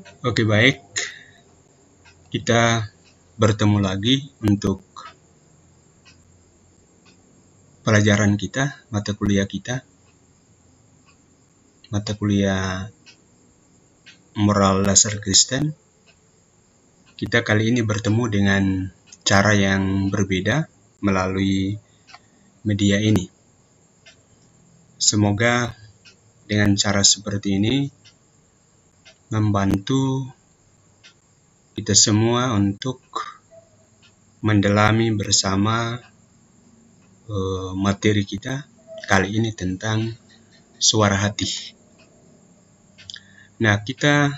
Oke, baik. Kita bertemu lagi untuk pelajaran kita, mata kuliah moral dasar Kristen. Kita kali ini bertemu dengan cara yang berbeda melalui media ini. Semoga dengan cara seperti ini membantu kita semua untuk mendalami bersama materi kita kali ini tentang suara hati. Nah, kita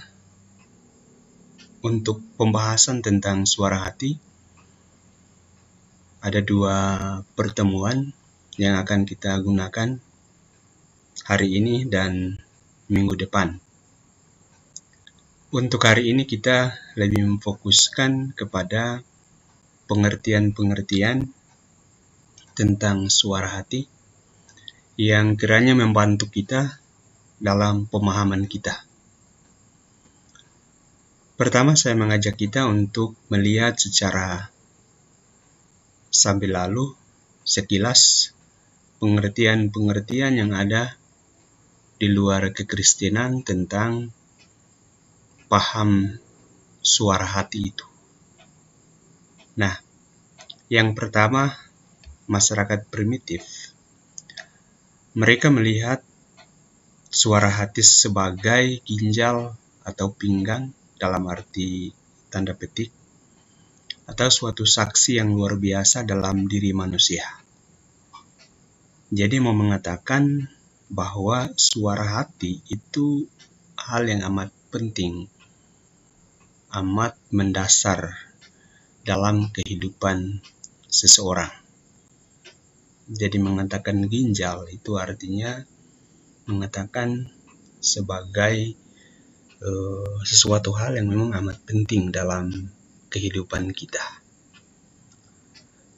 untuk pembahasan tentang suara hati ada 2 pertemuan yang akan kita gunakan hari ini dan minggu depan. Untuk hari ini kita lebih memfokuskan kepada pengertian-pengertian tentang suara hati yang kiranya membantu kita dalam pemahaman kita. Pertama, saya mengajak kita untuk melihat secara sambil lalu sekilas pengertian-pengertian yang ada di luar kekristenan tentang paham suara hati itu. Nah, yang pertama, masyarakat primitif. Mereka melihat suara hati sebagai ginjal atau pinggang dalam arti tanda petik, atau suatu saksi yang luar biasa dalam diri manusia. Jadi mau mengatakan bahwa suara hati itu hal yang amat penting, amat mendasar dalam kehidupan seseorang. Jadi mengatakan ginjal itu artinya mengatakan sebagai sesuatu hal yang memang amat penting dalam kehidupan kita.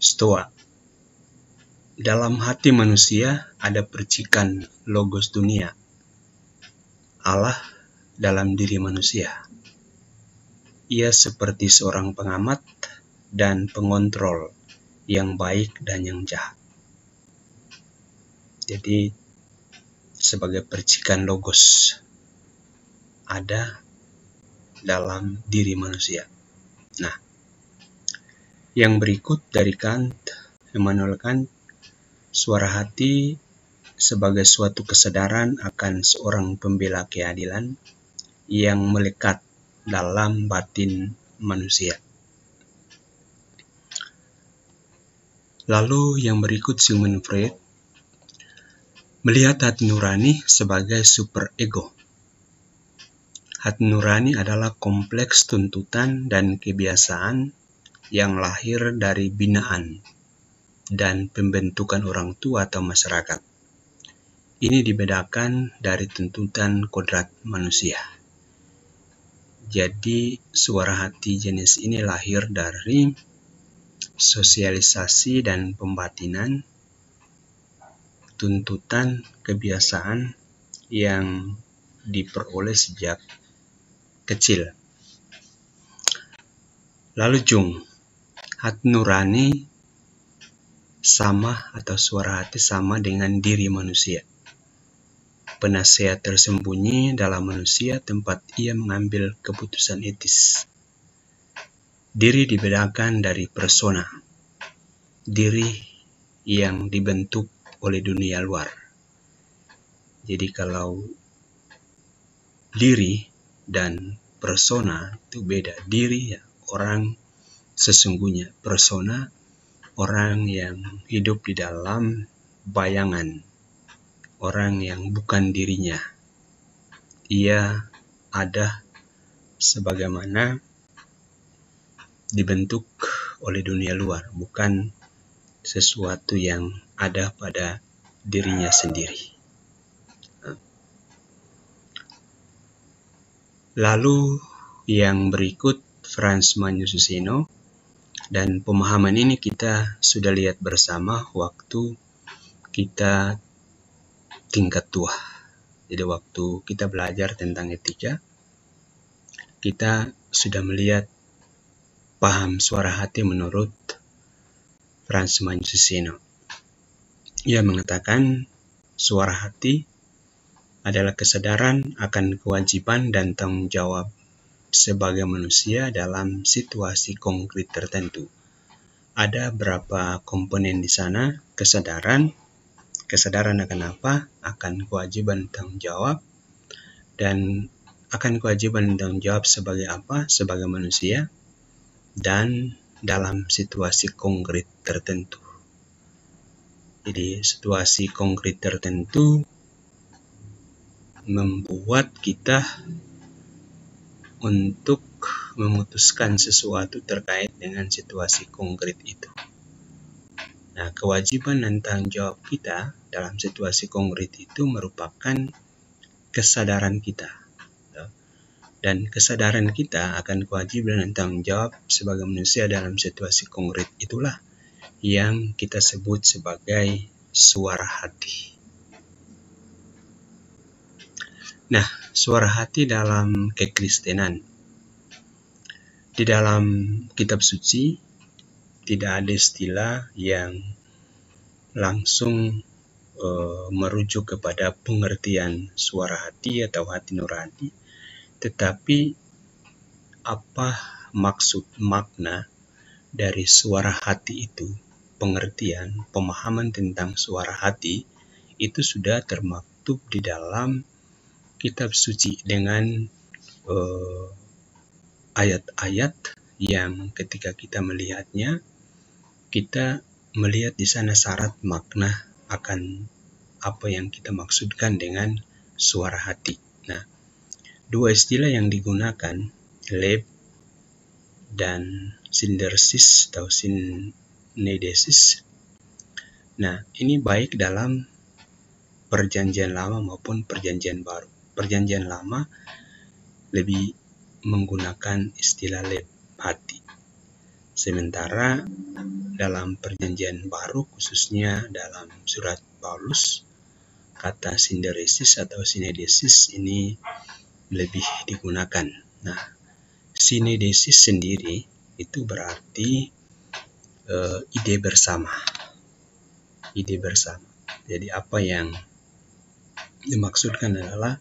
Stoa. Dalam hati manusia ada percikan logos dunia, Allah dalam diri manusia. Ia seperti seorang pengamat dan pengontrol yang baik dan yang jahat. Jadi sebagai percikan logos ada dalam diri manusia. Nah, yang berikut dari Kant, Immanuel Kant, suara hati sebagai suatu kesadaran akan seorang pembela keadilan yang melekat dalam batin manusia. Lalu yang berikut Sigmund Freud melihat hati nurani sebagai superego. Hati nurani adalah kompleks tuntutan dan kebiasaan yang lahir dari binaan dan pembentukan orang tua atau masyarakat. Ini dibedakan dari tuntutan kodrat manusia. Jadi suara hati jenis ini lahir dari sosialisasi dan pembatinan, tuntutan kebiasaan yang diperoleh sejak kecil. Lalu Jung, hati nurani sama atau suara hati sama dengan diri manusia. Penasehat tersembunyi dalam manusia tempat ia mengambil keputusan etis. Diri dibedakan dari persona, diri yang dibentuk oleh dunia luar. Jadi kalau diri dan persona itu beda. Diri ya orang sesungguhnya, persona orang yang hidup di dalam bayangan, orang yang bukan dirinya. Ia ada sebagaimana dibentuk oleh dunia luar, bukan sesuatu yang ada pada dirinya sendiri. Lalu yang berikut Frans Manusiceno, dan pemahaman ini kita sudah lihat bersama waktu kita tingkat tua. Jadi waktu kita belajar tentang etika, kita sudah melihat paham suara hati menurut Frans Mancussino. Ia mengatakan suara hati adalah kesadaran akan kewajiban dan tanggung jawab sebagai manusia dalam situasi konkret tertentu. Ada berapa komponen di sana? Kesadaran akan apa? Akan kewajiban tanggung jawab. Dan akan kewajiban tanggung jawab sebagai apa? Sebagai manusia dan dalam situasi konkret tertentu. Jadi situasi konkret tertentu membuat kita untuk memutuskan sesuatu terkait dengan situasi konkret itu. Nah, kewajiban dan tanggung jawab kita dalam situasi konkret itu merupakan kesadaran kita. Dan kesadaran kita akan kewajiban dan tanggung jawab sebagai manusia dalam situasi konkret itulah yang kita sebut sebagai suara hati. Nah, suara hati dalam kekristenan. Di dalam kitab suci tidak ada istilah yang langsung merujuk kepada pengertian suara hati atau hati nurani, tetapi apa maksud makna dari suara hati itu, pengertian, pemahaman tentang suara hati itu sudah termaktub di dalam kitab suci dengan ayat-ayat yang ketika kita melihatnya, kita melihat di sana syarat makna akan apa yang kita maksudkan dengan suara hati. Nah, dua istilah yang digunakan, leb dan sinderesis atau synedesis. Nah, ini baik dalam Perjanjian Lama maupun Perjanjian Baru. Perjanjian Lama lebih menggunakan istilah leb, hati. Sementara dalam Perjanjian Baru, khususnya dalam surat Paulus, kata sinderesis atau synedesis ini lebih digunakan. Nah, synedesis sendiri itu berarti ide bersama. Ide bersama. Jadi apa yang dimaksudkan adalah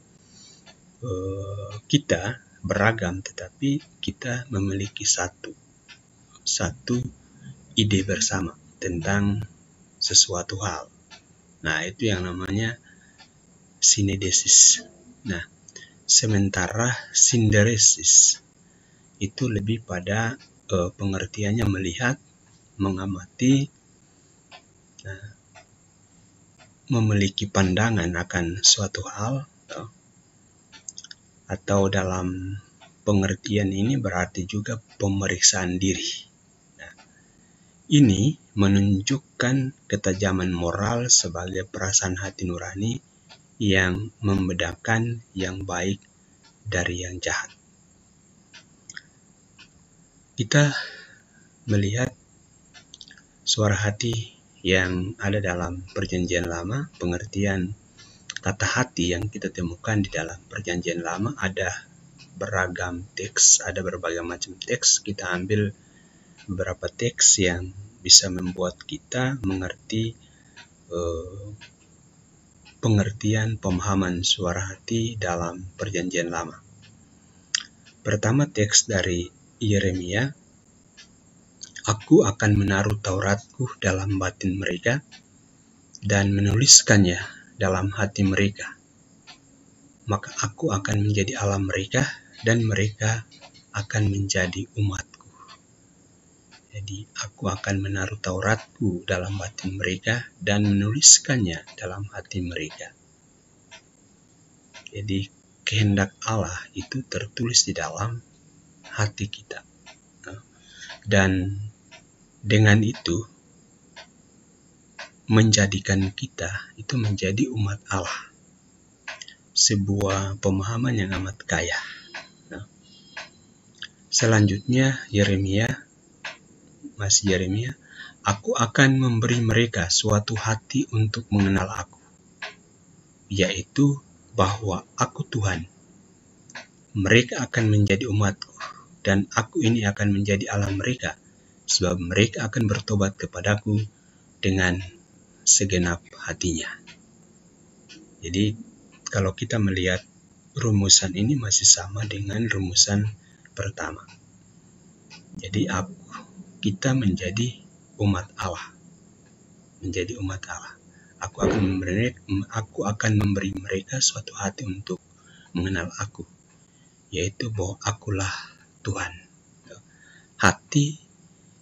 kita beragam, tetapi kita memiliki satu ide bersama tentang sesuatu hal. Nah, itu yang namanya synedesis. Nah, sementara sinderesis itu lebih pada pengertiannya melihat, mengamati, memiliki pandangan akan suatu hal, atau dalam pengertian ini berarti juga pemeriksaan diri. Nah, ini menunjukkan ketajaman moral sebagai perasaan hati nurani yang membedakan yang baik dari yang jahat. Kita melihat suara hati yang ada dalam Perjanjian Lama, pengertian kata hati yang kita temukan di dalam Perjanjian Lama ada beragam teks, ada berbagai macam teks. Kita ambil beberapa teks yang bisa membuat kita mengerti pengertian pemahaman suara hati dalam Perjanjian Lama. Pertama, teks dari Yeremia, "Aku akan menaruh Tauratku dalam batin mereka dan menuliskannya dalam hati mereka. Maka aku akan menjadi Allah mereka dan mereka akan menjadi umatku." Jadi aku akan menaruh Tauratku dalam batin mereka dan menuliskannya dalam hati mereka. Jadi kehendak Allah itu tertulis di dalam hati kita. Dan dengan itu menjadikan kita itu menjadi umat Allah. Sebuah pemahaman yang amat kaya. Selanjutnya Yeremia, "Aku akan memberi mereka suatu hati untuk mengenal aku, yaitu bahwa aku Tuhan, mereka akan menjadi umatku, dan aku ini akan menjadi Allah mereka, sebab mereka akan bertobat kepadaku dengan segenap hatinya. Jadi kalau kita melihat rumusan ini masih sama dengan rumusan pertama. Jadi kita menjadi umat Allah. Menjadi umat Allah. Aku akan memberi mereka suatu hati untuk mengenal aku, yaitu bahwa akulah Tuhan. Hati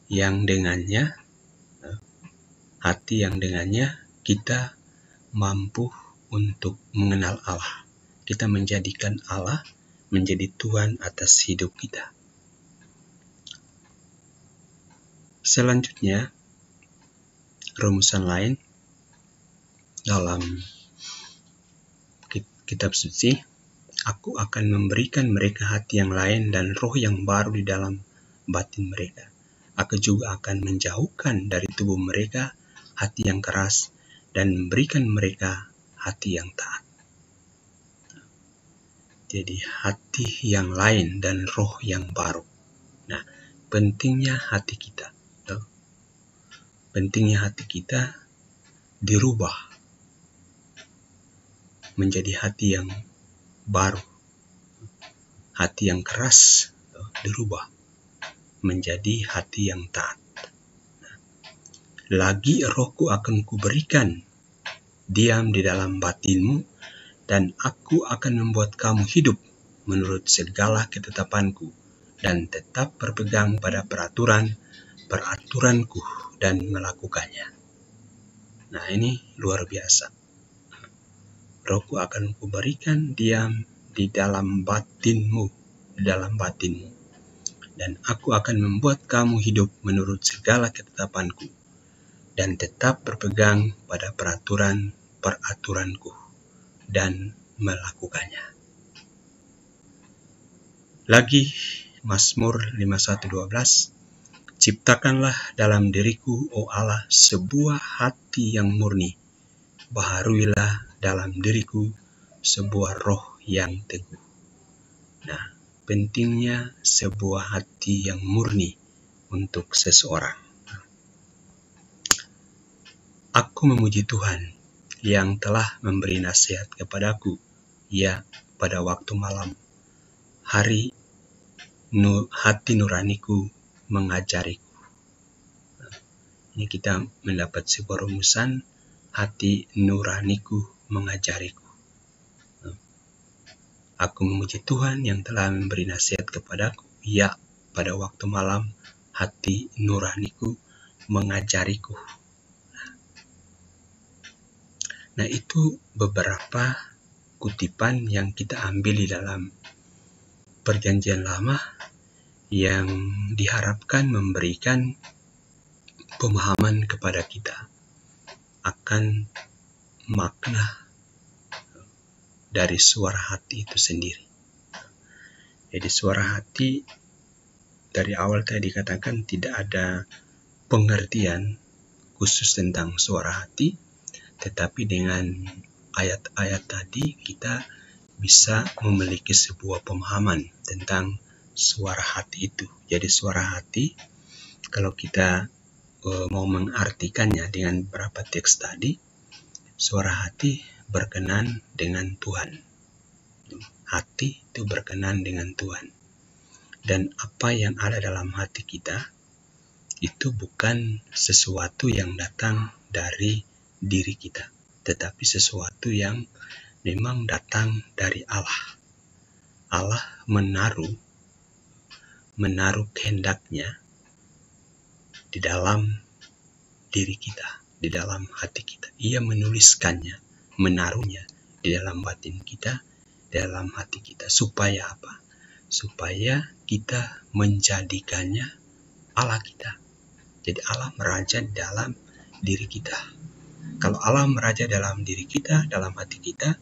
yang dengannya kita mampu untuk mengenal Allah. Kita menjadikan Allah menjadi Tuhan atas hidup kita. Selanjutnya, rumusan lain dalam kitab suci, aku akan memberikan mereka hati yang lain dan roh yang baru di dalam batin mereka. Aku juga akan menjauhkan dari tubuh mereka hati yang keras dan memberikan mereka hati yang taat. Jadi hati yang lain dan roh yang baru. Nah, pentingnya hati kita. Pentingnya hati kita dirubah menjadi hati yang baru. Hati yang keras dirubah menjadi hati yang taat. Lagi rohku akan kuberikan diam di dalam batinmu, dan aku akan membuat kamu hidup menurut segala ketetapanku, dan tetap berpegang pada peraturanku dan melakukannya. Nah, ini luar biasa. Rohku akan kuberikan diam di dalam batinmu, dan aku akan membuat kamu hidup menurut segala ketetapanku, dan tetap berpegang pada peraturanku dan melakukannya. Lagi Mazmur 51:12, ciptakanlah dalam diriku, O Allah, sebuah hati yang murni, baharuilah dalam diriku sebuah roh yang teguh. Nah, pentingnya sebuah hati yang murni untuk seseorang. Aku memuji Tuhan yang telah memberi nasihat kepadaku, ya, pada waktu malam. Hati nuraniku mengajariku. Ini kita mendapat sebuah rumusan, hati nuraniku mengajariku. Aku memuji Tuhan yang telah memberi nasihat kepadaku, ya, pada waktu malam hati nuraniku mengajariku. Nah, itu beberapa kutipan yang kita ambil di dalam Perjanjian Lama yang diharapkan memberikan pemahaman kepada kita akan makna dari suara hati itu sendiri. Jadi suara hati dari awal tadi dikatakan tidak ada pengertian khusus tentang suara hati, tetapi dengan ayat-ayat tadi kita bisa memiliki sebuah pemahaman tentang suara hati itu. Jadi suara hati, kalau kita mau mengartikannya dengan beberapa teks tadi, suara hati berkenan dengan Tuhan. Hati itu berkenan dengan Tuhan. Dan apa yang ada dalam hati kita itu bukan sesuatu yang datang dari diri kita, tetapi sesuatu yang memang datang dari Allah. Allah menaruh kehendaknya di dalam diri kita, di dalam hati kita. Ia menuliskannya, menaruhnya di dalam batin kita, di dalam hati kita. Supaya apa? Supaya kita menjadikannya Allah kita. Jadi Allah meraja di dalam diri kita. Kalau Allah meraja dalam diri kita, dalam hati kita,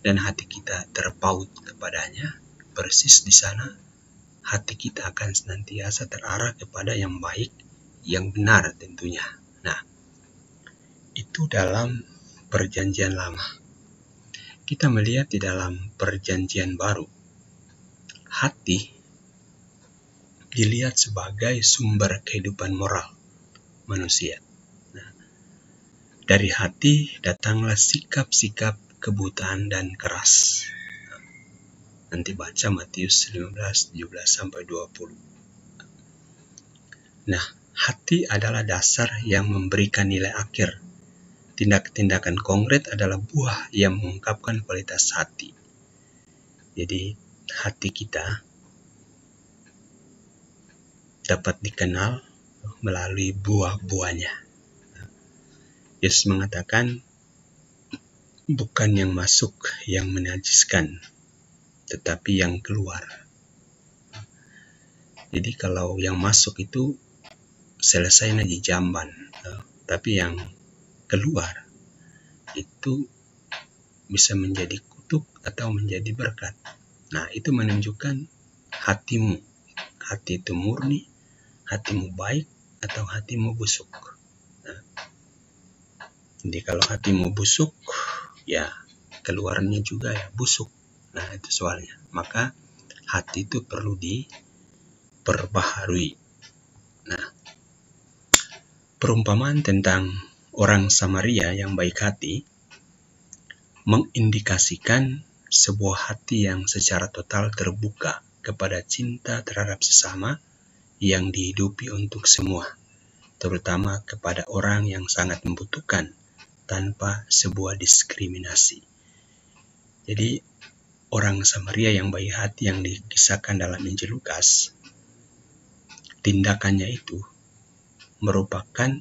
dan hati kita terpaut kepadanya, persis di sana hati kita akan senantiasa terarah kepada yang baik, yang benar tentunya. Nah, itu dalam Perjanjian Lama. Kita melihat di dalam Perjanjian Baru, hati dilihat sebagai sumber kehidupan moral manusia. Nah, dari hati datanglah sikap-sikap kebutaan dan keras. Nanti baca Matius 15:17-20. Nah, hati adalah dasar yang memberikan nilai akhir. Tindakan konkret adalah buah yang mengungkapkan kualitas hati. Jadi, hati kita dapat dikenal melalui buah-buahnya. Yesus mengatakan, bukan yang masuk yang menajiskan, tetapi yang keluar. Jadi kalau yang masuk itu selesai di jamban, tapi yang keluar itu bisa menjadi kutuk atau menjadi berkat. Nah, itu menunjukkan hatimu. Hati itu murni, hatimu baik, atau hatimu busuk. Nah, jadi kalau hatimu busuk, ya keluarnya juga ya busuk. Nah, itu soalnya. Maka hati itu perlu diperbaharui. Nah, perumpamaan tentang orang Samaria yang baik hati mengindikasikan sebuah hati yang secara total terbuka kepada cinta terhadap sesama yang dihidupi untuk semua, terutama kepada orang yang sangat membutuhkan tanpa sebuah diskriminasi. Jadi orang Samaria yang baik hati yang dikisahkan dalam Injil Lukas, tindakannya itu merupakan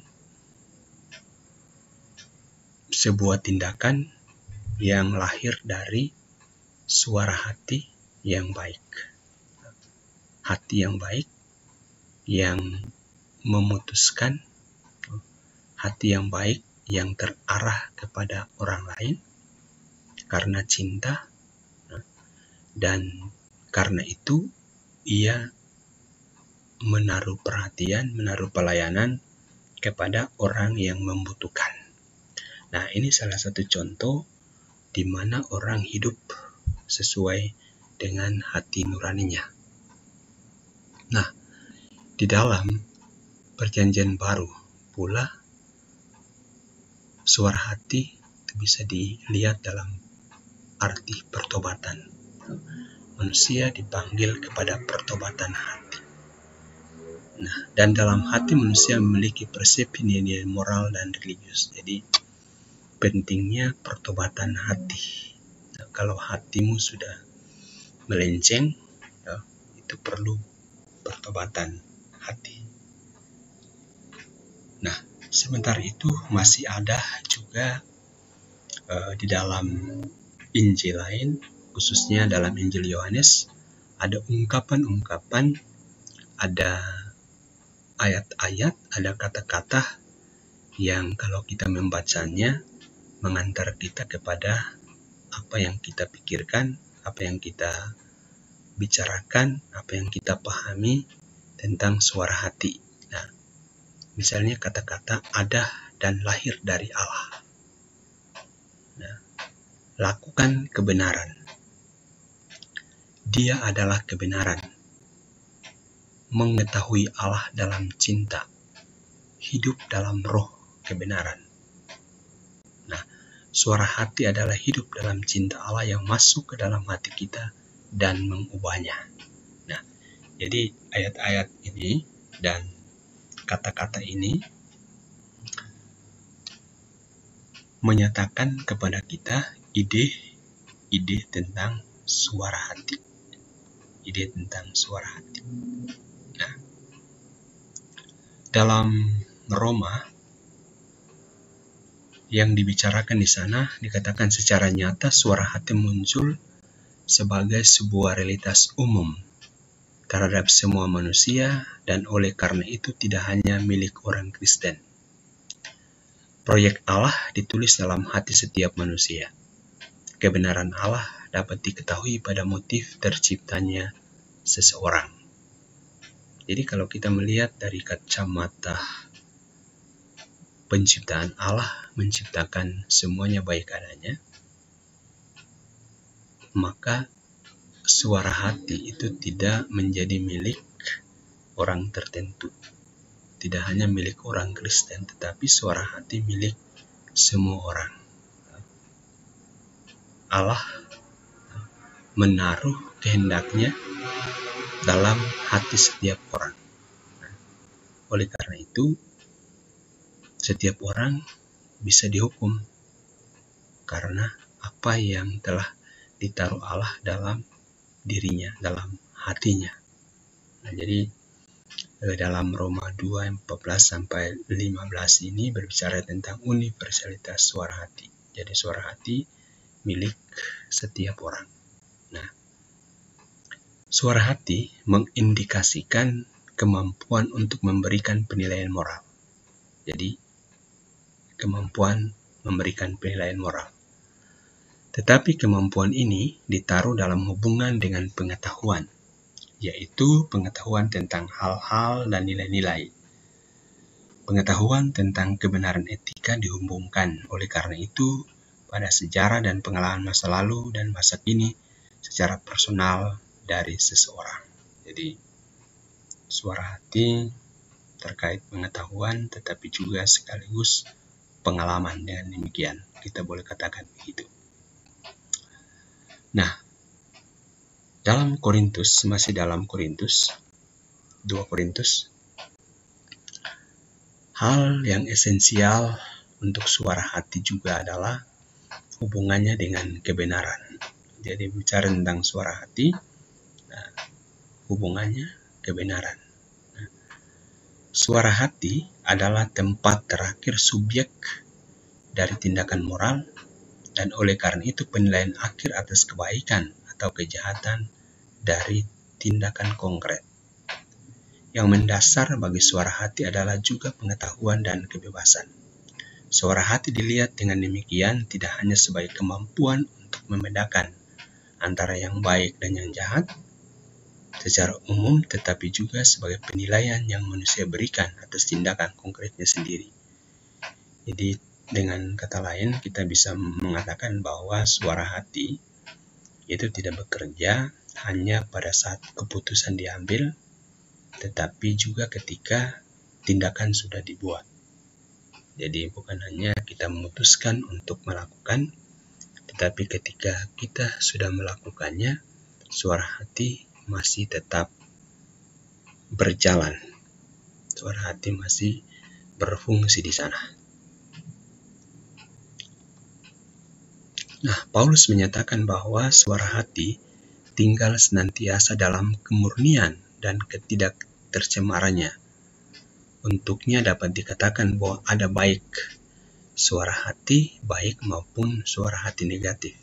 sebuah tindakan yang lahir dari suara hati yang baik. Hati yang baik yang memutuskan, hati yang baik yang terarah kepada orang lain karena cinta, dan karena itu ia menaruh perhatian, menaruh pelayanan kepada orang yang membutuhkan. Nah, ini salah satu contoh di mana orang hidup sesuai dengan hati nuraninya. Nah, di dalam Perjanjian Baru pula suara hati itu bisa dilihat dalam arti pertobatan. Manusia dipanggil kepada pertobatan hati. Nah, dan dalam hati manusia memiliki persepsi nilai moral dan religius. Jadi pentingnya pertobatan hati. Nah, kalau hatimu sudah melenceng, itu perlu pertobatan hati. Nah, sementara itu masih ada juga di dalam Injil lain, khususnya dalam Injil Yohanes, ada ungkapan-ungkapan, ada ayat-ayat, ada kata-kata yang kalau kita membacanya mengantar kita kepada apa yang kita pikirkan, apa yang kita bicarakan, apa yang kita pahami tentang suara hati. Nah, misalnya kata-kata ada dan lahir dari Allah. Nah, lakukan kebenaran. Dia adalah kebenaran. Mengetahui Allah dalam cinta. Hidup dalam roh kebenaran. Nah, suara hati adalah hidup dalam cinta Allah yang masuk ke dalam hati kita dan mengubahnya. Nah, jadi ayat-ayat ini dan kata-kata ini menyatakan kepada kita ide tentang suara hati. Ide tentang suara hati. Nah, dalam Roma yang dibicarakan di sana dikatakan secara nyata suara hati muncul sebagai sebuah realitas umum terhadap semua manusia dan oleh karena itu tidak hanya milik orang Kristen. Proyek Allah ditulis dalam hati setiap manusia. Kebenaran Allah dapat diketahui pada motif terciptanya seseorang. Jadi kalau kita melihat dari kacamata penciptaan Allah menciptakan semuanya baik adanya, maka suara hati itu tidak menjadi milik orang tertentu. Tidak hanya milik orang Kristen, tetapi suara hati milik semua orang. Allah menaruh kehendaknya dalam hati setiap orang. Oleh karena itu, setiap orang bisa dihukum karena apa yang telah ditaruh Allah dalam dirinya, dalam hatinya. Nah, jadi dalam Roma 2:14-15 ini berbicara tentang universalitas suara hati. Jadi suara hati milik setiap orang. Nah, suara hati mengindikasikan kemampuan untuk memberikan penilaian moral. Jadi, kemampuan memberikan penilaian moral. Tetapi kemampuan ini ditaruh dalam hubungan dengan pengetahuan, yaitu pengetahuan tentang hal-hal dan nilai-nilai. Pengetahuan tentang kebenaran etika dihubungkan. Oleh karena itu, pada sejarah dan pengalaman masa lalu dan masa kini secara personal dari seseorang. Jadi, suara hati terkait pengetahuan, tetapi juga sekaligus pengalaman. Dengan demikian, kita boleh katakan begitu. Nah, masih dalam Korintus, 2 Korintus, hal yang esensial untuk suara hati juga adalah hubungannya dengan kebenaran. Jadi bicara tentang suara hati, hubungannya kebenaran. Suara hati adalah tempat terakhir subjek dari tindakan moral, dan oleh karena itu penilaian akhir atas kebaikan atau kejahatan dari tindakan konkret. Yang mendasar bagi suara hati adalah juga pengetahuan dan kebebasan. Suara hati dilihat dengan demikian tidak hanya sebagai kemampuan untuk membedakan antara yang baik dan yang jahat secara umum, tetapi juga sebagai penilaian yang manusia berikan atas tindakan konkretnya sendiri. Jadi dengan kata lain, kita bisa mengatakan bahwa suara hati itu tidak bekerja hanya pada saat keputusan diambil, tetapi juga ketika tindakan sudah dibuat. Jadi bukan hanya kita memutuskan untuk melakukan, tetapi ketika kita sudah melakukannya, suara hati masih tetap berjalan. Suara hati masih berfungsi di sana. Nah, Paulus menyatakan bahwa suara hati tinggal senantiasa dalam kemurnian dan ketidaktercemarannya. Untuknya dapat dikatakan bahwa ada baik suara hati baik maupun suara hati negatif.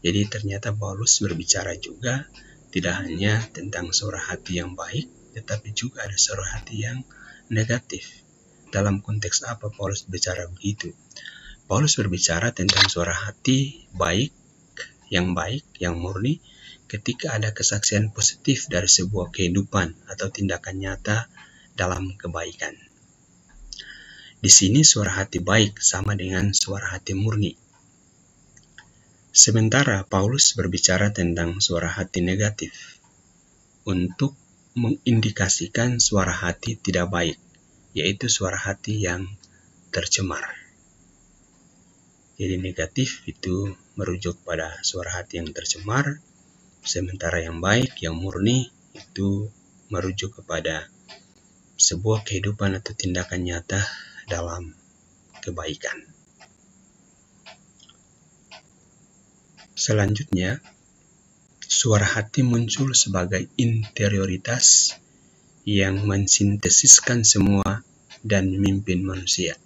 Jadi ternyata Paulus berbicara juga tidak hanya tentang suara hati yang baik, tetapi juga ada suara hati yang negatif. Dalam konteks apa Paulus bicara begitu? Paulus berbicara tentang suara hati baik, yang murni, ketika ada kesaksian positif dari sebuah kehidupan atau tindakan nyata dalam kebaikan. Di sini suara hati baik sama dengan suara hati murni. Sementara Paulus berbicara tentang suara hati negatif untuk mengindikasikan suara hati tidak baik, yaitu suara hati yang tercemar. Jadi negatif itu merujuk pada suara hati yang tercemar, sementara yang baik, yang murni itu merujuk kepada sebuah kehidupan atau tindakan nyata dalam kebaikan. Selanjutnya, suara hati muncul sebagai interioritas yang mensintesiskan semua dan memimpin manusia.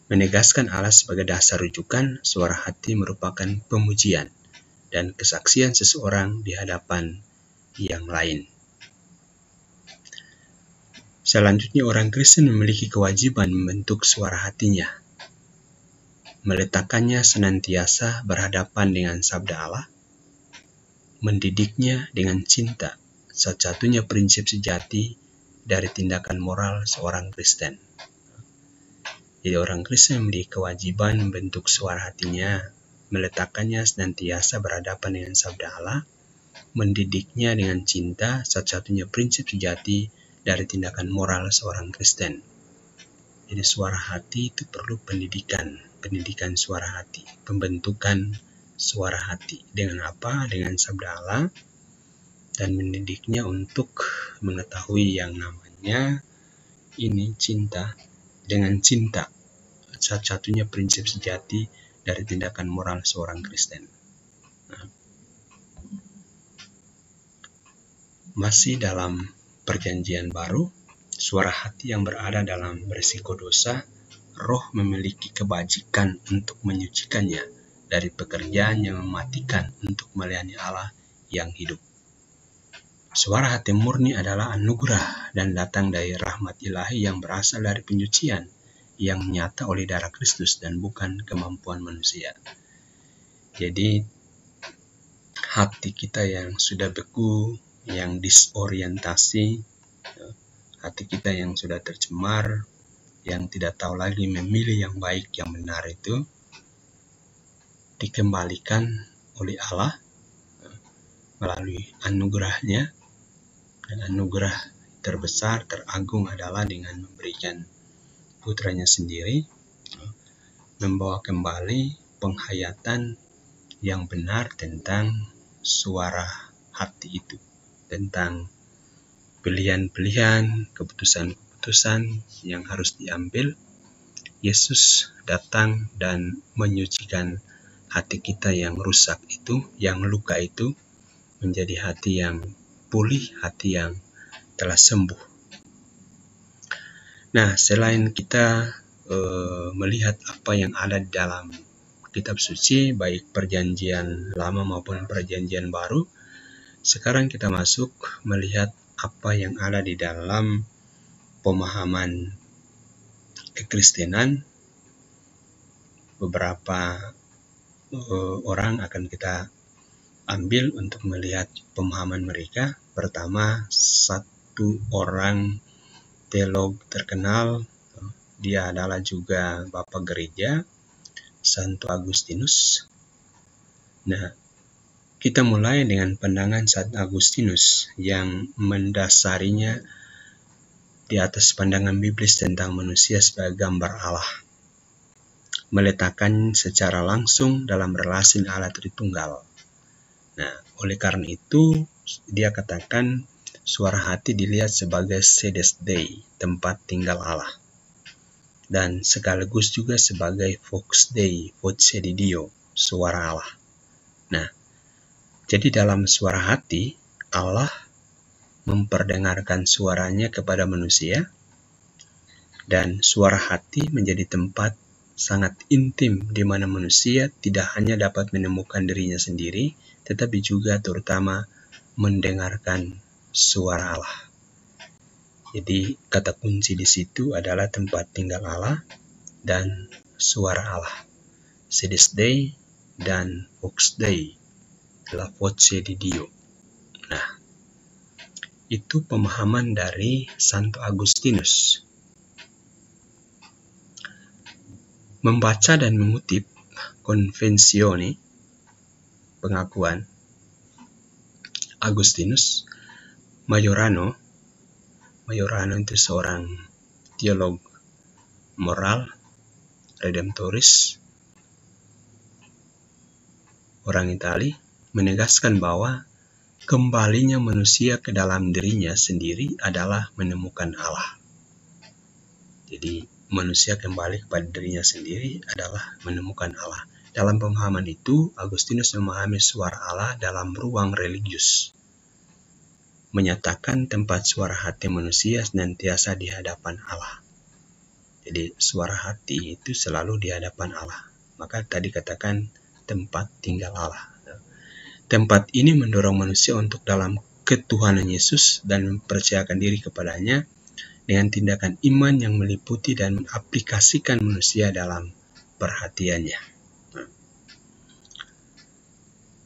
Menegaskan Allah sebagai dasar rujukan, suara hati merupakan pemujian dan kesaksian seseorang di hadapan yang lain. Selanjutnya, orang Kristen memiliki kewajiban membentuk suara hatinya, meletakkannya senantiasa berhadapan dengan sabda Allah, mendidiknya dengan cinta, satu-satunya prinsip sejati dari tindakan moral seorang Kristen. Jadi orang Kristen memiliki kewajiban membentuk suara hatinya meletakkannya senantiasa berhadapan dengan sabda Allah, mendidiknya dengan cinta, satu-satunya prinsip sejati dari tindakan moral seorang Kristen. Jadi suara hati itu perlu pendidikan suara hati, pembentukan suara hati. Dengan apa? Dengan sabda Allah, dan mendidiknya untuk mengetahui yang namanya ini cinta. Dengan cinta, satu-satunya prinsip sejati dari tindakan moral seorang Kristen. Nah, masih dalam perjanjian baru, suara hati yang berada dalam berisiko dosa, roh memiliki kebajikan untuk menyucikannya dari pekerjaan yang mematikan untuk melayani Allah yang hidup. Suara hati murni adalah anugerah dan datang dari rahmat ilahi yang berasal dari penyucian yang nyata oleh darah Kristus dan bukan kemampuan manusia. Jadi hati kita yang sudah beku, yang disorientasi, hati kita yang sudah tercemar, yang tidak tahu lagi memilih yang baik, yang benar itu, dikembalikan oleh Allah melalui anugerahnya. Dan anugerah terbesar, teragung adalah dengan memberikan putranya sendiri, membawa kembali penghayatan yang benar tentang suara hati itu, tentang pilihan-pilihan, keputusan-keputusan yang harus diambil. Yesus datang dan menyucikan hati kita yang rusak itu, yang luka itu, menjadi hati yang pulih, hati yang telah sembuh. Nah, selain kita melihat apa yang ada di dalam kitab suci, baik perjanjian lama maupun perjanjian baru, sekarang kita masuk melihat apa yang ada di dalam pemahaman kekristenan. Beberapa orang akan kita ambil untuk melihat pemahaman mereka. Pertama, satu orang teolog terkenal, dia adalah juga Bapak Gereja, Santo Agustinus. Nah, kita mulai dengan pandangan Santo Agustinus yang mendasarinya di atas pandangan biblis tentang manusia sebagai gambar Allah, meletakkan secara langsung dalam relasi Allah Tritunggal. Nah, oleh karena itu, dia katakan suara hati dilihat sebagai sedes Dei, tempat tinggal Allah, dan sekaligus juga sebagai vox Dei, voce di Dio, suara Allah. Nah, jadi dalam suara hati, Allah memperdengarkan suaranya kepada manusia, dan suara hati menjadi tempat sangat intim di mana manusia tidak hanya dapat menemukan dirinya sendiri, tetapi juga terutama mendengarkan suara Allah. Jadi kata kunci di situ adalah tempat tinggal Allah dan suara Allah. Sedes Dei dan vox Dei, la voce di Dio. Nah, itu pemahaman dari Santo Agustinus. Membaca dan mengutip Convenzione, pengakuan Agustinus, Majorano itu seorang teolog moral, redemptoris, orang Itali, menegaskan bahwa kembalinya manusia ke dalam dirinya sendiri adalah menemukan Allah. Jadi manusia kembali kepada dirinya sendiri adalah menemukan Allah. Dalam pemahaman itu, Agustinus memahami suara Allah dalam ruang religius, menyatakan tempat suara hati manusia senantiasa di hadapan Allah. Jadi suara hati itu selalu di hadapan Allah. Maka tadi katakan tempat tinggal Allah. Tempat ini mendorong manusia untuk dalam ketuhanan Yesus dan mempercayakan diri kepadanya dengan tindakan iman yang meliputi dan mengaplikasikan manusia dalam perhatiannya.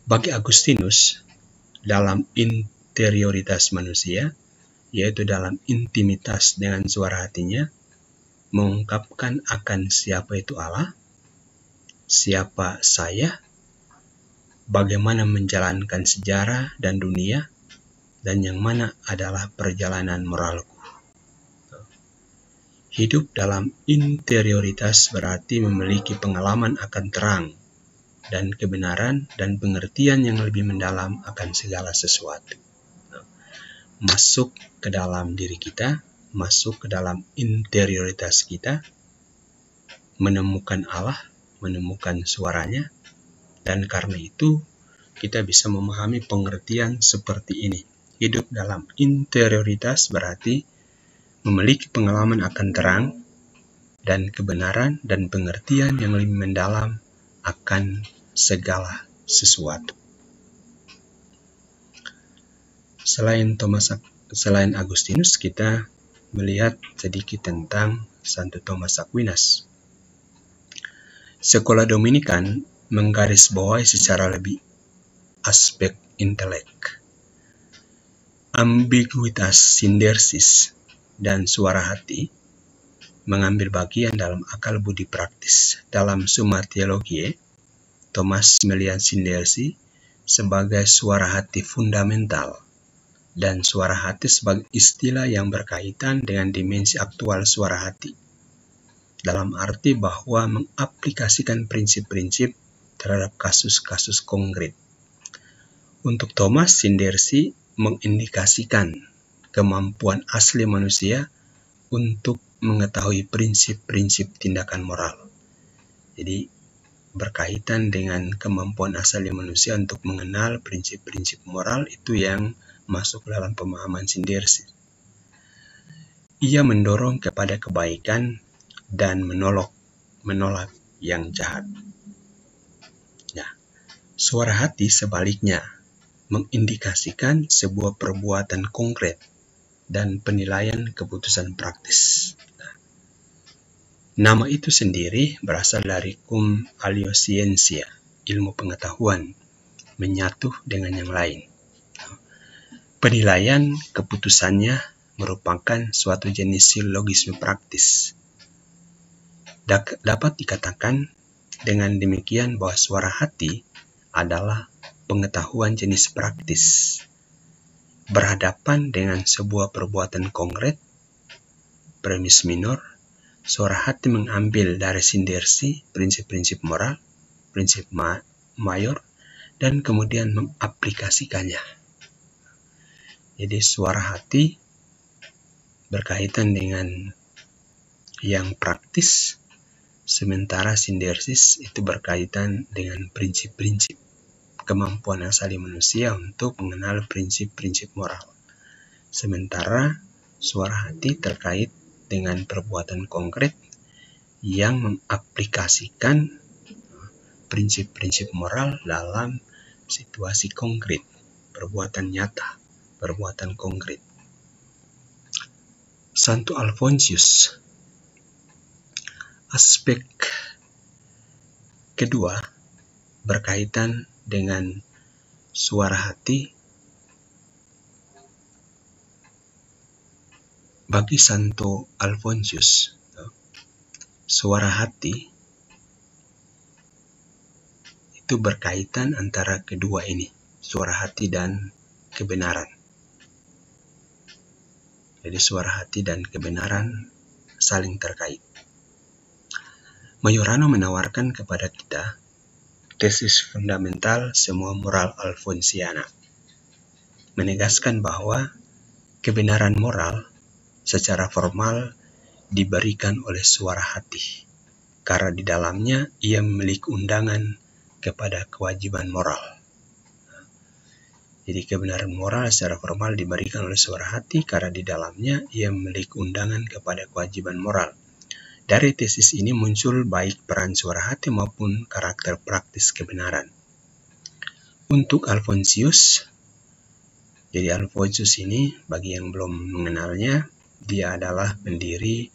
Bagi Agustinus, dalam interioritas manusia, yaitu dalam intimitas dengan suara hatinya, mengungkapkan akan siapa itu Allah, siapa saya, bagaimana menjalankan sejarah dan dunia, dan yang mana adalah perjalanan moralku. Hidup dalam interioritas berarti memiliki pengalaman akan terang dan kebenaran dan pengertian yang lebih mendalam akan segala sesuatu. Masuk ke dalam diri kita, masuk ke dalam interioritas kita, menemukan Allah, menemukan suaranya, dan karena itu kita bisa memahami pengertian seperti ini. Hidup dalam interioritas berarti memiliki pengalaman akan terang dan kebenaran dan pengertian yang lebih mendalam akan segala sesuatu. Selain Agustinus, kita melihat sedikit tentang Santo Thomas Aquinas. Sekolah Dominikan menggarisbawahi secara lebih aspek intelek, ambiguitas sindersis, dan suara hati, mengambil bagian dalam akal budi praktis. Dalam Summa Theologiae, Thomas melihat sindersi sebagai suara hati fundamental dan suara hati sebagai istilah yang berkaitan dengan dimensi aktual suara hati, dalam arti bahwa mengaplikasikan prinsip-prinsip terhadap kasus-kasus konkret. Untuk Thomas, sindersi mengindikasikan kemampuan asli manusia untuk mengetahui prinsip-prinsip tindakan moral. Jadi berkaitan dengan kemampuan asli manusia untuk mengenal prinsip-prinsip moral itu yang masuk dalam pemahaman sindersi. Ia mendorong kepada kebaikan dan menolak yang jahat. Nah, suara hati sebaliknya mengindikasikan sebuah perbuatan konkret dan penilaian keputusan praktis. Nama itu sendiri berasal dari cum alio scientia, ilmu pengetahuan, menyatu dengan yang lain. Penilaian keputusannya merupakan suatu jenis silogisme praktis. Dapat dikatakan dengan demikian bahwa suara hati adalah pengetahuan jenis praktis. Berhadapan dengan sebuah perbuatan konkret, premis minor, suara hati mengambil dari sindersi prinsip-prinsip moral, prinsip mayor, dan kemudian mengaplikasikannya. Jadi suara hati berkaitan dengan yang praktis, sementara sindersis itu berkaitan dengan prinsip-prinsip kemampuan asali manusia untuk mengenal prinsip-prinsip moral. Sementara suara hati terkait dengan perbuatan konkret yang mengaplikasikan prinsip-prinsip moral dalam situasi konkret, perbuatan nyata, perbuatan konkret. Santo Alfonsius, aspek kedua berkaitan dengan suara hati. Bagi Santo Alfonsius, suara hati itu berkaitan antara kedua ini, suara hati dan kebenaran. Jadi suara hati dan kebenaran saling terkait. Majorano menawarkan kepada kita tesis fundamental semua moral Alfonsiana, menegaskan bahwa kebenaran moral secara formal diberikan oleh suara hati, karena di dalamnya ia memiliki undangan kepada kewajiban moral. Jadi kebenaran moral secara formal diberikan oleh suara hati, karena di dalamnya ia memiliki undangan kepada kewajiban moral. Dari tesis ini muncul baik peran suara hati maupun karakter praktis kebenaran. Untuk Alfonsius, jadi Alfonsius ini bagi yang belum mengenalnya, dia adalah pendiri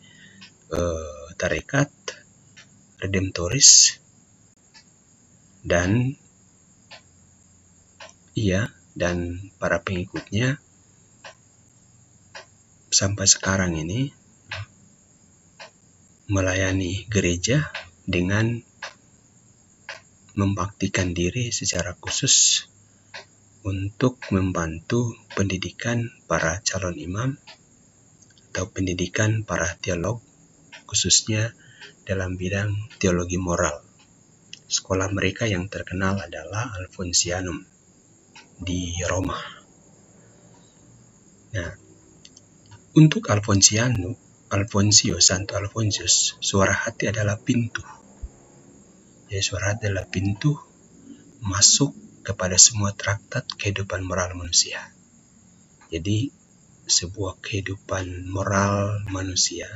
tarekat Redemptoris, dan ia dan para pengikutnya sampai sekarang ini melayani gereja dengan membaktikan diri secara khusus untuk membantu pendidikan para calon imam atau pendidikan para teolog, khususnya dalam bidang teologi moral. Sekolah mereka yang terkenal adalah Alfonsianum di Roma. Nah, untuk Santo Alfonsius, suara hati adalah pintu. Jadi suara hati adalah pintu masuk kepada semua traktat kehidupan moral manusia. Jadi sebuah kehidupan moral manusia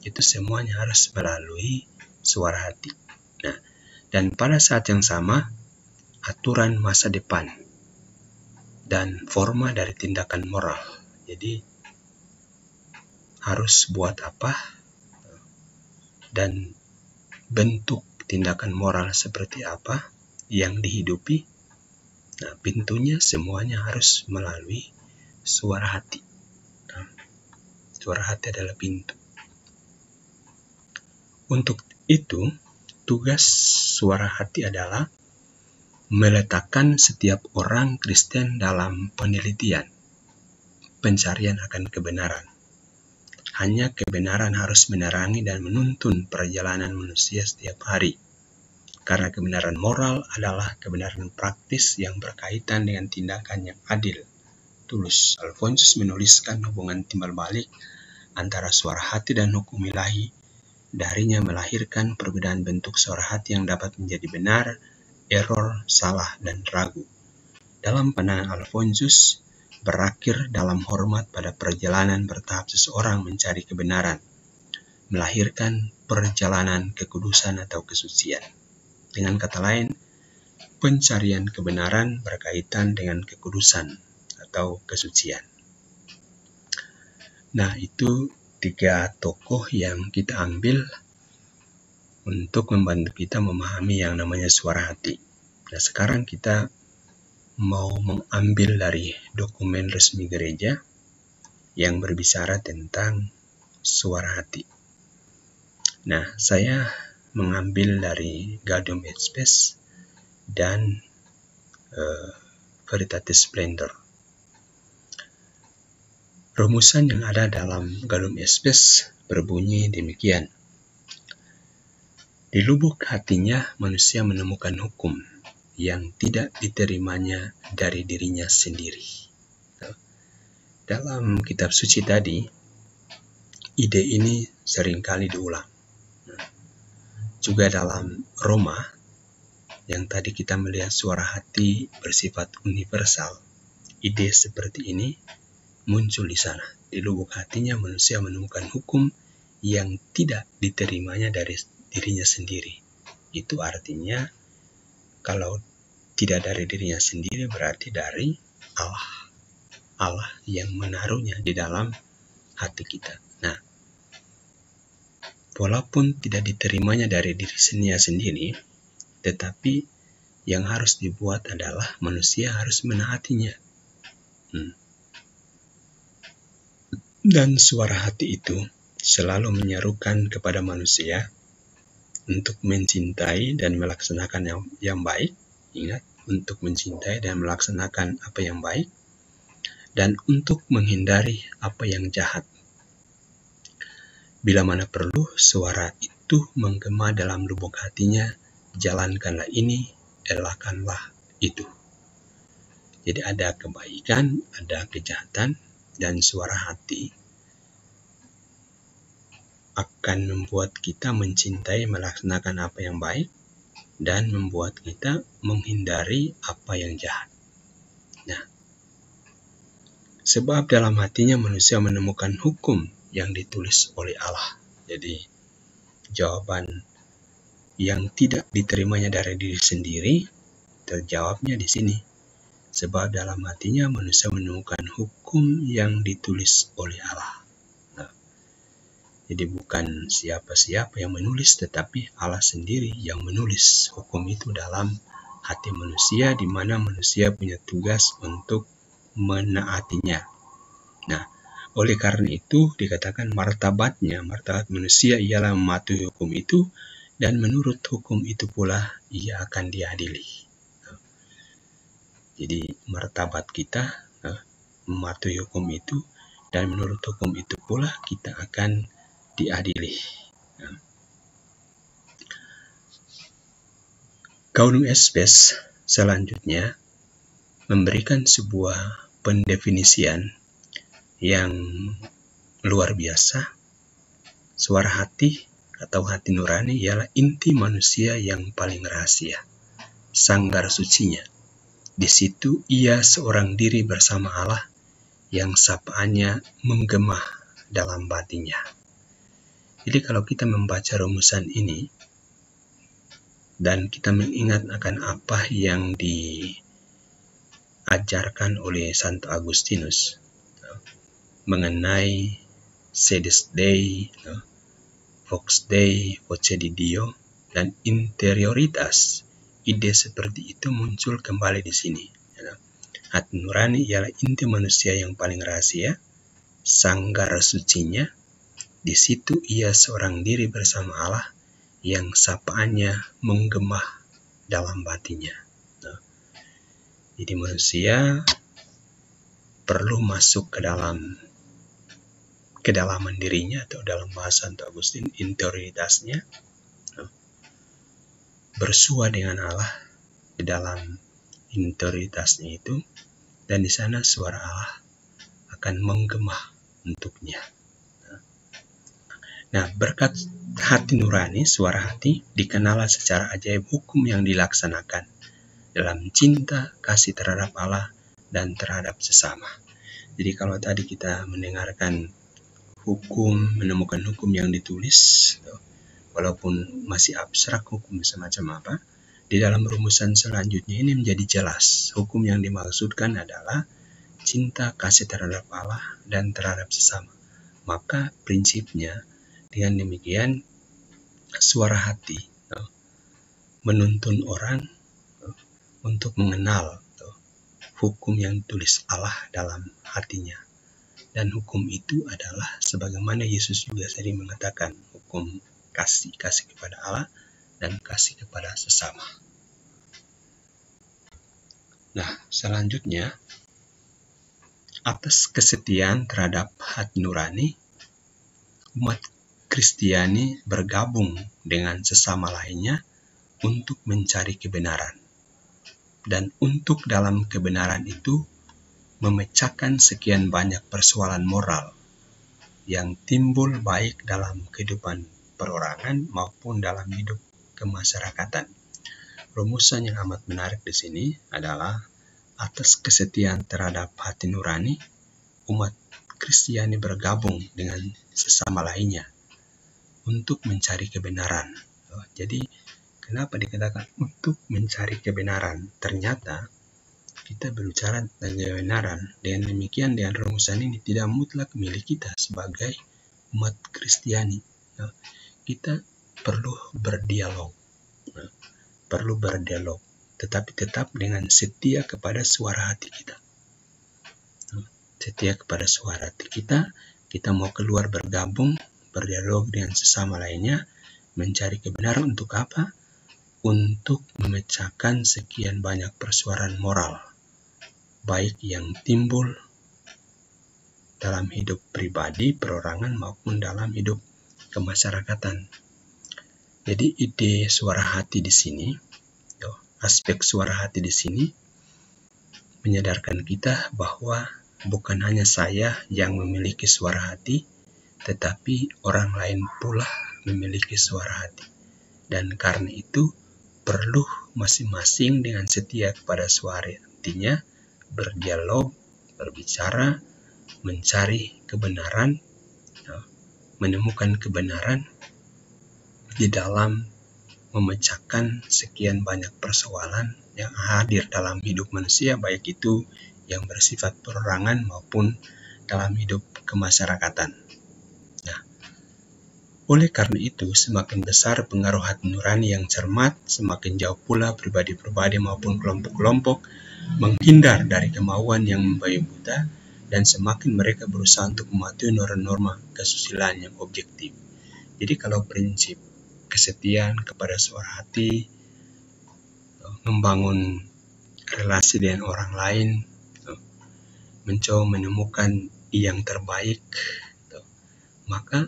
itu semuanya harus melalui suara hati. Nah, dan pada saat yang sama, aturan masa depan dan forma dari tindakan moral. Jadi harus buat apa dan bentuk tindakan moral seperti apa yang dihidupi. Nah, pintunya semuanya harus melalui suara hati. Nah, suara hati adalah pintu. Untuk itu, tugas suara hati adalah meletakkan setiap orang Kristen dalam penelitian, pencarian akan kebenaran. Hanya kebenaran harus menerangi dan menuntun perjalanan manusia setiap hari. Karena kebenaran moral adalah kebenaran praktis yang berkaitan dengan tindakan yang adil. Tulus Alfonsius menuliskan hubungan timbal balik antara suara hati dan hukum ilahi. Darinya melahirkan perbedaan bentuk suara hati yang dapat menjadi benar, error, salah, dan ragu. Dalam pandangan Alfonsius, berakhir dalam hormat pada perjalanan bertahap seseorang mencari kebenaran, melahirkan perjalanan kekudusan atau kesucian. Dengan kata lain, pencarian kebenaran berkaitan dengan kekudusan atau kesucian. Nah, itu 3 tokoh yang kita ambil untuk membantu kita memahami yang namanya suara hati. Nah, sekarang kita mau mengambil dari dokumen resmi gereja yang berbicara tentang suara hati. Nah, saya mengambil dari Gaudium et Spes dan Veritatis Splendor. Rumusan yang ada dalam Gaudium et Spes berbunyi demikian. Di lubuk hatinya manusia menemukan hukum yang tidak diterimanya dari dirinya sendiri. Dalam kitab suci tadi, ide ini seringkali diulang. Juga dalam Roma, yang tadi kita melihat suara hati bersifat universal, ide seperti ini muncul di sana. Di lubuk hatinya manusia menemukan hukum yang tidak diterimanya dari dirinya sendiri. Itu artinya kalau tidak dari dirinya sendiri berarti dari Allah. Allah yang menaruhnya di dalam hati kita. Nah, walaupun tidak diterimanya dari dirinya sendiri, tetapi yang harus dibuat adalah manusia harus menaatinya. Dan suara hati itu selalu menyerukan kepada manusia untuk mencintai dan melaksanakan yang baik. Ingat, untuk mencintai dan melaksanakan apa yang baik, dan untuk menghindari apa yang jahat. Bila mana perlu, suara itu menggema dalam lubuk hatinya, jalankanlah ini, elakkanlah itu. Jadi ada kebaikan, ada kejahatan, dan suara hati akan membuat kita mencintai melaksanakan apa yang baik dan membuat kita menghindari apa yang jahat. Nah, sebab dalam hatinya manusia menemukan hukum yang ditulis oleh Allah. Jadi, jawaban yang tidak diterimanya dari diri sendiri terjawabnya di sini. Sebab dalam hatinya manusia menemukan hukum yang ditulis oleh Allah. Nah, jadi bukan siapa-siapa yang menulis, tetapi Allah sendiri yang menulis hukum itu dalam hati manusia, di mana manusia punya tugas untuk menaatinya. Nah, oleh karena itu dikatakan martabat manusia ialah mematuhi hukum itu dan menurut hukum itu pula ia akan diadili. Jadi martabat kita mematuhi hukum itu, dan menurut hukum itu pula kita akan diadili. Gaudium et Spes selanjutnya memberikan sebuah pendefinisian yang luar biasa. Suara hati atau hati nurani ialah inti manusia yang paling rahasia, sanggar sucinya. Di situ ia seorang diri bersama Allah yang sapaannya menggema dalam batinnya. Jadi kalau kita membaca rumusan ini dan kita mengingat akan apa yang diajarkan oleh Santo Agustinus mengenai sedes Dei, vox Dei, voce di Dio, dan interioritas, ide seperti itu muncul kembali di sini. Hati nurani ialah inti manusia yang paling rahasia, sanggar sucinya. Di situ ia seorang diri bersama Allah yang sapaannya menggema dalam batinnya. Jadi manusia perlu masuk ke dalam kedalaman dirinya, atau dalam bahasa Santo Agustin interioritasnya, bersua dengan Allah di dalam interioritasnya itu, dan di sana suara Allah akan menggema untuknya. Nah, berkat hati nurani, suara hati, dikenal secara ajaib hukum yang dilaksanakan dalam cinta, kasih terhadap Allah dan terhadap sesama. Jadi kalau tadi kita mendengarkan hukum, menemukan hukum yang ditulis, walaupun masih abstrak hukum semacam apa, di dalam rumusan selanjutnya ini menjadi jelas. Hukum yang dimaksudkan adalah cinta, kasih terhadap Allah dan terhadap sesama. Maka prinsipnya dengan demikian suara hati menuntun orang untuk mengenal hukum yang ditulis Allah dalam hatinya. Dan hukum itu adalah sebagaimana Yesus juga sering mengatakan, hukum kasih kepada Allah dan kasih kepada sesama. Nah, selanjutnya atas kesetiaan terhadap hati nurani, umat Kristiani bergabung dengan sesama lainnya untuk mencari kebenaran. Dan untuk dalam kebenaran itu memecahkan sekian banyak persoalan moral yang timbul baik dalam kehidupan perorangan maupun dalam hidup kemasyarakatan. Rumusan yang amat menarik di sini adalah atas kesetiaan terhadap hati nurani, umat Kristiani bergabung dengan sesama lainnya untuk mencari kebenaran. Jadi kenapa dikatakan untuk mencari kebenaran? Ternyata kita berbicara tentang kebenaran. Dengan demikian, dengan rumusan ini tidak mutlak milik kita sebagai umat Kristiani. Kita perlu berdialog, tetapi tetap dengan setia kepada suara hati kita. Setia kepada suara hati kita, kita mau keluar bergabung, berdialog dengan sesama lainnya, mencari kebenaran untuk apa? Untuk memecahkan sekian banyak persoalan moral, baik yang timbul dalam hidup pribadi, perorangan, maupun dalam hidup kemasyarakatan. Jadi ide suara hati di sini, aspek suara hati di sini menyadarkan kita bahwa bukan hanya saya yang memiliki suara hati, tetapi orang lain pula memiliki suara hati. Dan karena itu perlu masing-masing dengan setia kepada suara hatinya berdialog, berbicara, mencari kebenaran, menemukan kebenaran di dalam memecahkan sekian banyak persoalan yang hadir dalam hidup manusia, baik itu yang bersifat perorangan maupun dalam hidup kemasyarakatan. Nah, oleh karena itu, semakin besar pengaruh hati nurani yang cermat, semakin jauh pula pribadi-pribadi maupun kelompok-kelompok menghindar dari kemauan yang membabi buta, dan semakin mereka berusaha untuk mematuhi norma-norma kesusilaan yang objektif. Jadi kalau prinsip kesetiaan kepada suara hati, membangun relasi dengan orang lain, mencoba menemukan yang terbaik, maka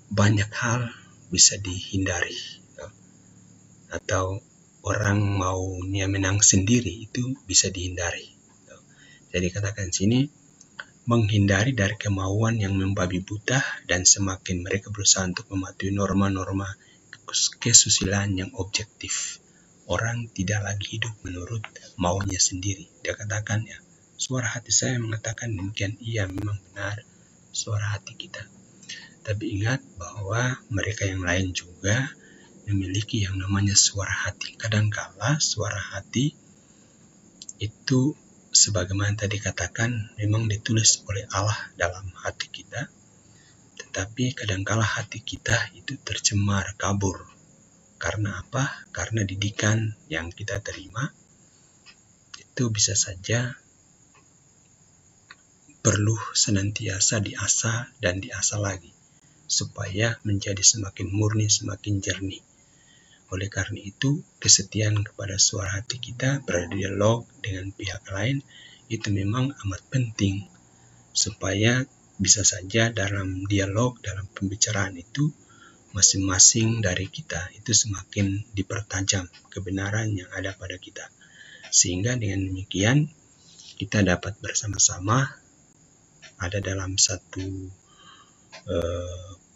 banyak hal bisa dihindari. Atau orang maunya menang sendiri itu bisa dihindari. Jadi katakan sini, menghindari dari kemauan yang membabi buta dan semakin mereka berusaha untuk mematuhi norma-norma kesusilaan yang objektif. Orang tidak lagi hidup menurut maunya sendiri. Dia katakan, ya, suara hati saya mengatakan demikian, iya memang benar suara hati kita. Tapi ingat bahwa mereka yang lain juga memiliki yang namanya suara hati. Kadangkala suara hati itu sebagaimana tadi katakan memang ditulis oleh Allah dalam hati kita, tetapi kadangkala hati kita itu tercemar, kabur. Karena apa? Karena didikan yang kita terima itu bisa saja perlu senantiasa diasah dan diasah lagi supaya menjadi semakin murni, semakin jernih. Oleh karena itu, kesetiaan kepada suara hati kita, berdialog dengan pihak lain, itu memang amat penting. Supaya bisa saja dalam dialog, dalam pembicaraan itu, masing-masing dari kita itu semakin dipertajam kebenaran yang ada pada kita. Sehingga dengan demikian, kita dapat bersama-sama ada dalam satu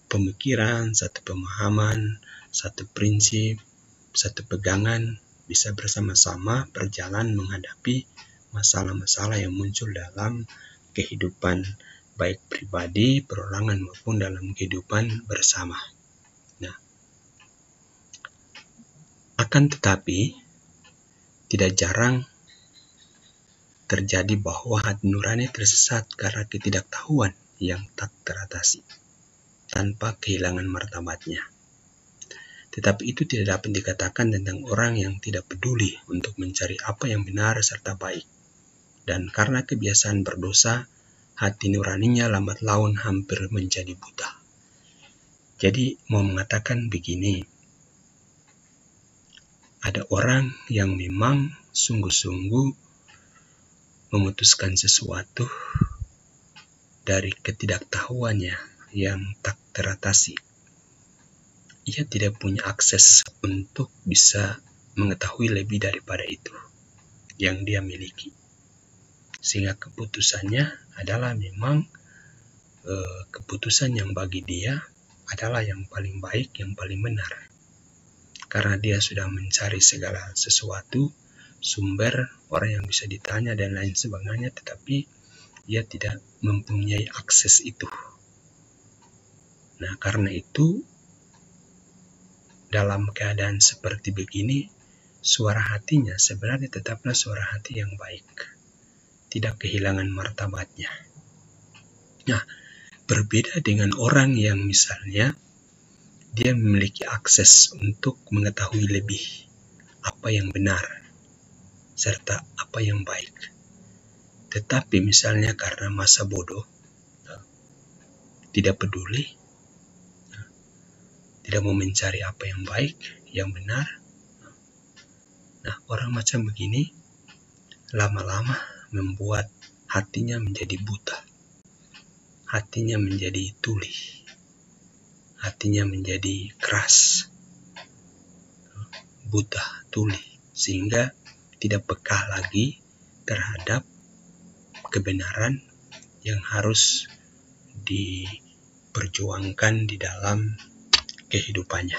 pemikiran, satu pemahaman, satu prinsip, satu pegangan, bisa bersama-sama berjalan menghadapi masalah-masalah yang muncul dalam kehidupan baik pribadi, perorangan maupun dalam kehidupan bersama. Nah, akan tetapi tidak jarang terjadi bahwa hati nurani tersesat karena ketidaktahuan yang tak teratasi tanpa kehilangan martabatnya. Tetapi itu tidak dapat dikatakan tentang orang yang tidak peduli untuk mencari apa yang benar serta baik. Dan karena kebiasaan berdosa, hati nuraninya lambat laun hampir menjadi buta. Jadi mau mengatakan begini, ada orang yang memang sungguh-sungguh memutuskan sesuatu dari ketidaktahuannya yang tak teratasi. Ia tidak punya akses untuk bisa mengetahui lebih daripada itu yang dia miliki. Sehingga keputusannya adalah memang keputusan yang bagi dia adalah yang paling baik, yang paling benar. Karena dia sudah mencari segala sesuatu, sumber, orang yang bisa ditanya dan lain sebagainya, tetapi dia tidak mempunyai akses itu. Nah, karena itu, dalam keadaan seperti begini, suara hatinya sebenarnya tetaplah suara hati yang baik. Tidak kehilangan martabatnya. Nah, berbeda dengan orang yang misalnya, dia memiliki akses untuk mengetahui lebih apa yang benar, serta apa yang baik. Tetapi misalnya karena masa bodoh, tidak peduli, tidak mau mencari apa yang baik, yang benar. Nah, orang macam begini lama-lama membuat hatinya menjadi buta. Hatinya menjadi tuli. Hatinya menjadi keras. Buta, tuli. Sehingga tidak peka lagi terhadap kebenaran yang harus diperjuangkan di dalam kehidupannya.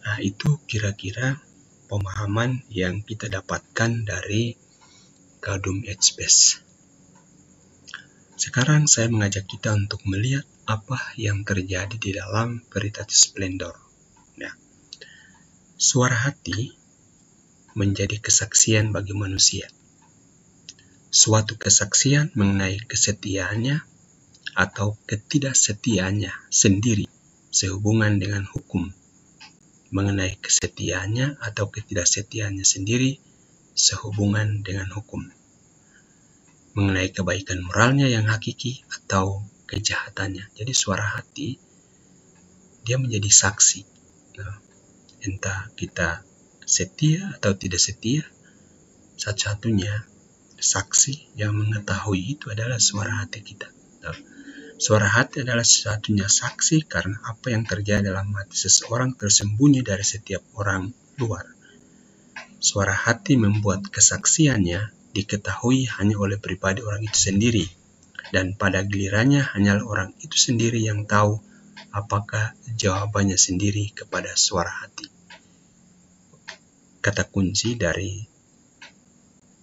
Nah, itu kira-kira pemahaman yang kita dapatkan dari Gaudium et Spes. Sekarang saya mengajak kita untuk melihat apa yang terjadi di dalam Veritatis Splendor. Nah, suara hati menjadi kesaksian bagi manusia. Suatu kesaksian mengenai kesetiaannya atau ketidaksetiaannya sendiri sehubungan dengan hukum, mengenai kesetiaannya atau ketidaksetiaannya sendiri sehubungan dengan hukum, mengenai kebaikan moralnya yang hakiki atau kejahatannya. Jadi suara hati dia menjadi saksi. Entah kita setia atau tidak setia, satu-satunya saksi yang mengetahui itu adalah suara hati kita. Suara hati adalah satu-satunya saksi karena apa yang terjadi dalam hati seseorang tersembunyi dari setiap orang luar. Suara hati membuat kesaksiannya diketahui hanya oleh pribadi orang itu sendiri, dan pada gilirannya hanyalah orang itu sendiri yang tahu apakah jawabannya sendiri kepada suara hati. Kata kunci dari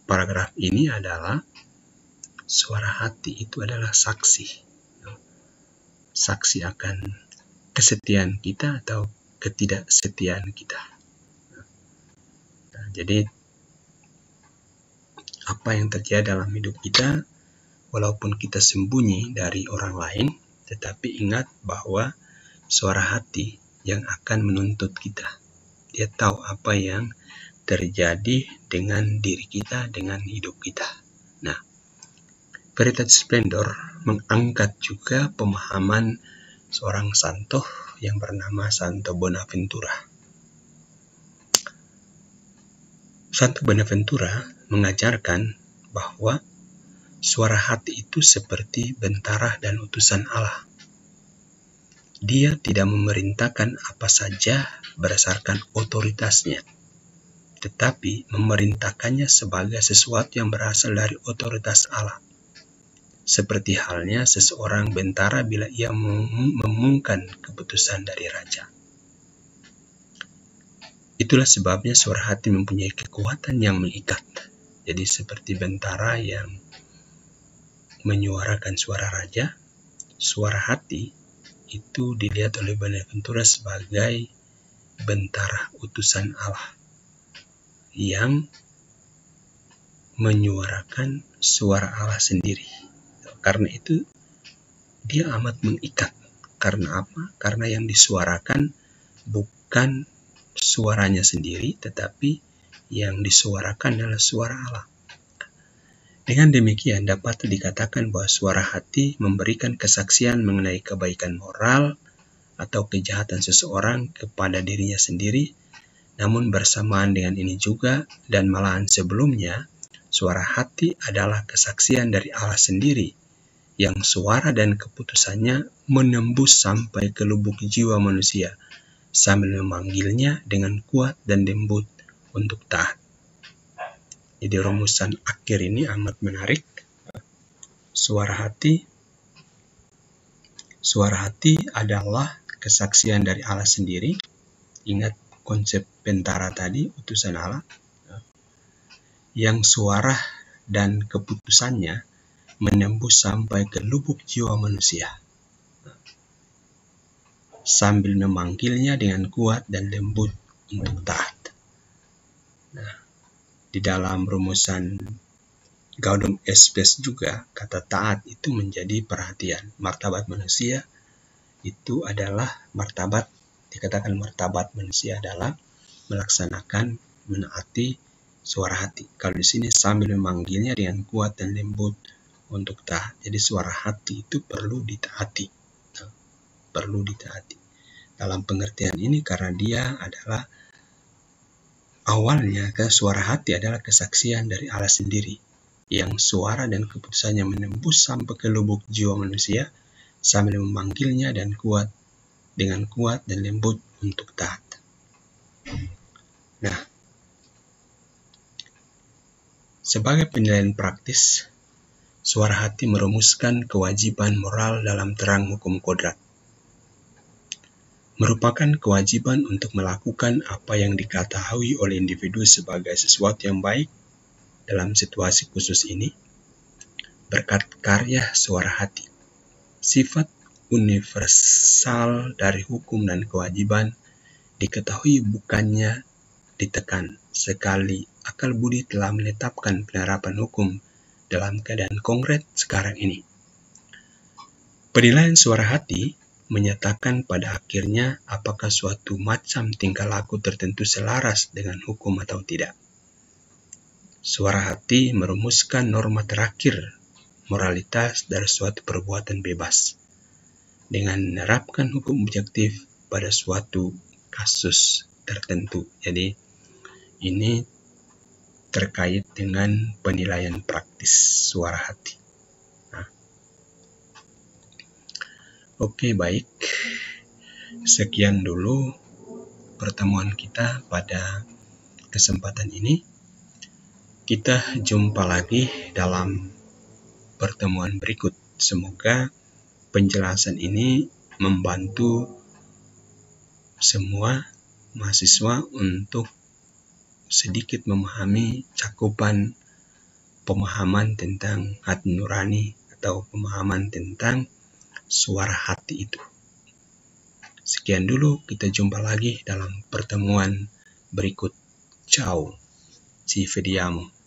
paragraf ini adalah suara hati itu adalah saksi. Saksi akan kesetiaan kita atau ketidaksetiaan kita. Jadi apa yang terjadi dalam hidup kita, walaupun kita sembunyi dari orang lain, tetapi ingat bahwa suara hati yang akan menuntut kita. Dia tahu apa yang terjadi dengan diri kita, dengan hidup kita. Nah, Veritatis Splendor mengangkat juga pemahaman seorang santo yang bernama Santo Bonaventura. Santo Bonaventura mengajarkan bahwa suara hati itu seperti bentara dan utusan Allah. Dia tidak memerintahkan apa saja berdasarkan otoritasnya, tetapi memerintahkannya sebagai sesuatu yang berasal dari otoritas Allah. Seperti halnya seseorang bentara bila ia mengumumkan keputusan dari raja. Itulah sebabnya suara hati mempunyai kekuatan yang mengikat. Jadi seperti bentara yang menyuarakan suara raja, suara hati itu dilihat oleh Bonaventura sebagai bentara utusan Allah yang menyuarakan suara Allah sendiri. Karena itu dia amat mengikat. Karena apa? Karena yang disuarakan bukan suaranya sendiri, tetapi yang disuarakan adalah suara Allah. Dengan demikian dapat dikatakan bahwa suara hati memberikan kesaksian mengenai kebaikan moral atau kejahatan seseorang kepada dirinya sendiri. Namun bersamaan dengan ini juga dan malahan sebelumnya, suara hati adalah kesaksian dari Allah sendiri, yang suara dan keputusannya menembus sampai ke lubuk jiwa manusia, sambil memanggilnya dengan kuat dan lembut untuk taat. Jadi rumusan akhir ini amat menarik. Suara hati adalah kesaksian dari Allah sendiri. Ingat konsep bentara tadi, utusan Allah. Yang suara dan keputusannya menembus sampai ke lubuk jiwa manusia, sambil memanggilnya dengan kuat dan lembut untuk taat. Nah, di dalam rumusan Gaudium et Spes juga, kata taat itu menjadi perhatian. Martabat manusia itu adalah martabat, dikatakan martabat manusia adalah melaksanakan, menaati suara hati. Kalau di sini sambil memanggilnya dengan kuat dan lembut untuk taat. Jadi suara hati itu perlu ditaati. Perlu ditaati. Dalam pengertian ini karena dia adalah awalnya suara hati adalah kesaksian dari Allah sendiri, yang suara dan keputusannya menembus sampai ke lubuk jiwa manusia sambil memanggilnya dengan kuat dan lembut untuk taat. Nah, sebagai penilaian praktis, suara hati merumuskan kewajiban moral dalam terang hukum kodrat. Merupakan kewajiban untuk melakukan apa yang diketahui oleh individu sebagai sesuatu yang baik dalam situasi khusus ini, berkat karya suara hati. Sifat universal dari hukum dan kewajiban diketahui bukannya ditekan, sekali akal budi telah menetapkan penerapan hukum dalam keadaan konkret sekarang ini. Penilaian suara hati menyatakan pada akhirnya apakah suatu macam tingkah laku tertentu selaras dengan hukum atau tidak. Suara hati merumuskan norma terakhir moralitas dari suatu perbuatan bebas. dengan menerapkan hukum objektif pada suatu kasus tertentu. Jadi ini terkait dengan penilaian praktis suara hati. Oke, baik. Sekian dulu pertemuan kita pada kesempatan ini. Kita jumpa lagi dalam pertemuan berikut. Semoga penjelasan ini membantu semua mahasiswa untuk sedikit memahami cakupan pemahaman tentang hati nurani atau pemahaman tentang suara hati itu. Sekian dulu, kita jumpa lagi dalam pertemuan berikut. Ciao, ci vediamo.